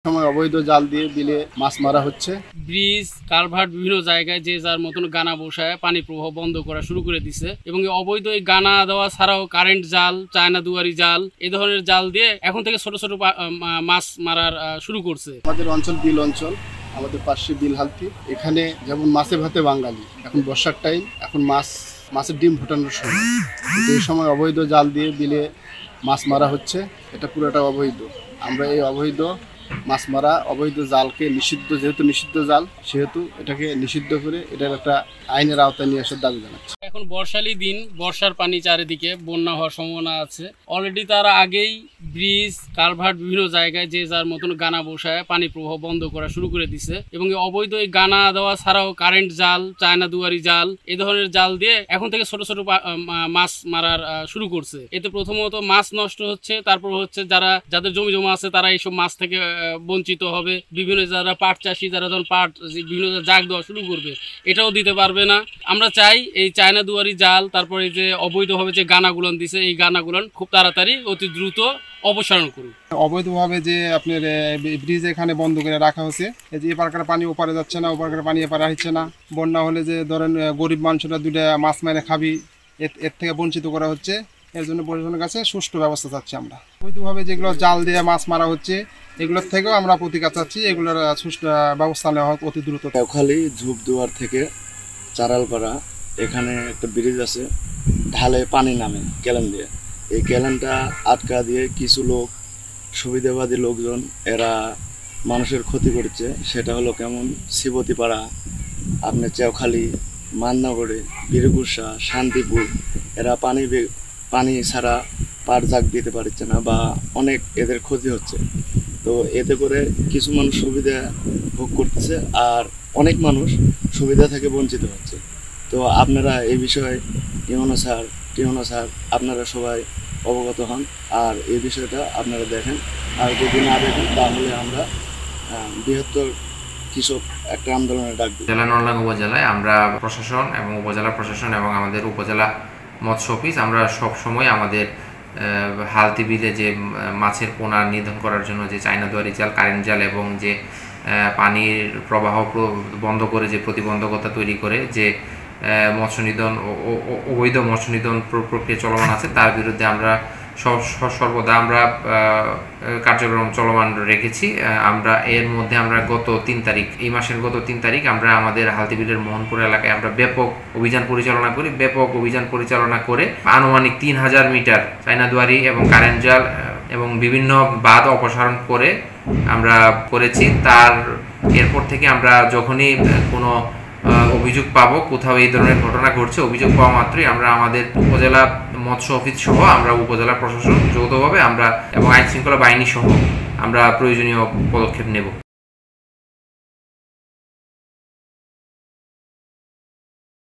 সময় অবৈধ জাল দিয়ে বিলে মাছ মারা হচ্ছে। ব্রিজ কালভার্ট বিভিন্ন জায়গায় যে যার মতন গানা বসায় পানি প্রবাহ বন্ধ করা শুরু করে দিছে এবং অবৈধ এই গানা দেওয়া ছাড়াও কারেন্ট জাল, চায়না দুয়ারি জাল, এই ধরনের জাল দিয়ে এখন থেকে ছোট ছোট মাছ মারার শুরু করছে। আমাদের অঞ্চল বিল অঞ্চল, আমাদের পাশে বিল হালতি, এখানে যেমন মাছে ভাতে বাঙালি। এখন বর্ষার টাইম, এখন মাছের ডিম ফোটানোর সময়, কিন্তু এই সময় অবৈধ জাল দিয়ে বিলে মাছ মারা হচ্ছে। এটা পুরোটা অবৈধ। আমরা এই অবৈধ মাছ মারা, অবৈধ জালকে নিষিদ্ধ, যেহেতু নিষিদ্ধ জাল সেহেতু এটাকে নিষিদ্ধ করে এটার একটা আইনের আওতায় নিয়ে আসার দাবি জানাচ্ছে। এখন বর্ষালি দিন, বর্ষার পানি চারিদিকে, বন্যা হওয়ার সম্ভাবনা আছে। অলরেডি তারা আগেই ব্রিজ কালভার্ট বিভিন্ন জায়গায় যে যার মতন গানা বসায় পানি প্রবাহ বন্ধ করা শুরু করে দিছে এবং অবৈধ এই গানা দেওয়া ছাড়াও কারেন্ট জাল, চায়না দুয়ারি জাল, এই ধরনের জাল দিয়ে এখন থেকে ছোট ছোট মাছ মারার শুরু করছে। এতে প্রথমত মাছ নষ্ট হচ্ছে, তারপর হচ্ছে যাদের জমি জমা আছে তারা এইসব মাছ থেকে বঞ্চিত হবে। বিভিন্ন যারা পাট চাষি, যারা যখন পাট বিভিন্ন জাগ দেওয়া শুরু করবে, এটাও দিতে পারবে না। আমরা চাই এই চায়না দুয়ারি জাল, তারপরে যে অবৈধভাবে যে গানাগুলো দিছে, এই গানাগুলো খুব তাড়াতাড়ি অতি দ্রুত অপসারণ করুন। অবৈধভাবে যে আপনার ব্রিজ এখানে বন্ধ করে রাখা হয়েছে, এই যে এপারকার পানি ওপারে যাচ্ছে না, ওপারকার পানি এপারে আসছে না। বন্যা হলে যে ধরেন গরিব মানুষরা দুইটা মাছ মেরে খাবি, এর থেকে বঞ্চিত করা হচ্ছে। এর জন্য প্রশাসনের কাছে সুষ্ঠু ব্যবস্থা চাচ্ছি আমরা। অবৈধভাবে যেগুলো জাল দিয়ে মাছ মারা হচ্ছে, এগুলোর থেকেও আমরা প্রতিকার চাচ্ছি। এগুলোর সুষ্ঠু ব্যবস্থা নেওয়া হোক অতি দ্রুত। কেওখালী ঝুপদুয়ার থেকে চারালপাড়া এখানে একটা ব্রিজ আছে, ঢালে পানি নামে ক্যালেন দিয়ে। এই ক্যালেনটা আটকা দিয়ে কিছু লোক, সুবিধাবাদী লোকজন, এরা মানুষের ক্ষতি করছে। সেটা হলো কেমন, শিবতীপাড়া, আপনার চেওখালী, মান্নাগড়ে, বীরগুসা, শান্তিপুর, এরা পানি ছাড়া পার জাগ দিতে পারছে না বা অনেক এদের ক্ষতি হচ্ছে। তো এতে করে কিছু মানুষ সুবিধা ভোগ করতেছে আর অনেক মানুষ সুবিধা থেকে বঞ্চিত হচ্ছে। তো আপনারা এই বিষয়ে টিওনো স্যার আপনারা সবাই অবগত হন আর এই বিষয়টা আপনারা দেখেন। আর যদি না দেখেন তাহলে আমরা বৃহত্তর কৃষক একটা আন্দোলনে ডাক দিই। জেলা নলডাঙ্গা উপজেলায় আমরা প্রশাসন এবং উপজেলা প্রশাসন এবং আমাদের উপজেলা মৎস্য অফিস, আমরা সব সময় আমাদের হালতি বিলে যে মাছের পোনা নিধন করার জন্য যে চায়না দুয়ারি জাল, কারেন্ট জাল এবং যে পানির প্রবাহ বন্ধ করে যে প্রতিবন্ধকতা তৈরি করে যে মৎস্য নিধন, অবৈধ মৎস্য নিধন প্রক্রিয়া চলমান আছে, তার বিরুদ্ধে আমরা সর্বদা আমরা কার্যক্রম চলমান রেখেছি। আমরা এর মধ্যে আমরা গত 3 তারিখ, এই মাসের গত 3 তারিখ আমরা আমাদের হালতিবিলের মোহনপুর এলাকায় আমরা ব্যাপক অভিযান পরিচালনা করি। ব্যাপক অভিযান পরিচালনা করে আনুমানিক 3000 মিটার চায়না দুয়ারি এবং কারেন্ট জাল এবং বিভিন্ন বাঁধ অপসারণ করে আমরা করেছি। এরপর থেকে আমরা যখনই কোনো অভিযোগ পাবো, কোথাও এই ধরনের ঘটনা ঘটছে, অভিযোগ পাওয়া মাত্রই আমরা আমাদের উপজেলা মৎস্য অফিস সহ আমরা উপজেলা প্রশাসন যৌথভাবে আমরা এবং আইন শৃঙ্খলা বাহিনী সহ আমরা প্রয়োজনীয় পদক্ষেপ নেব।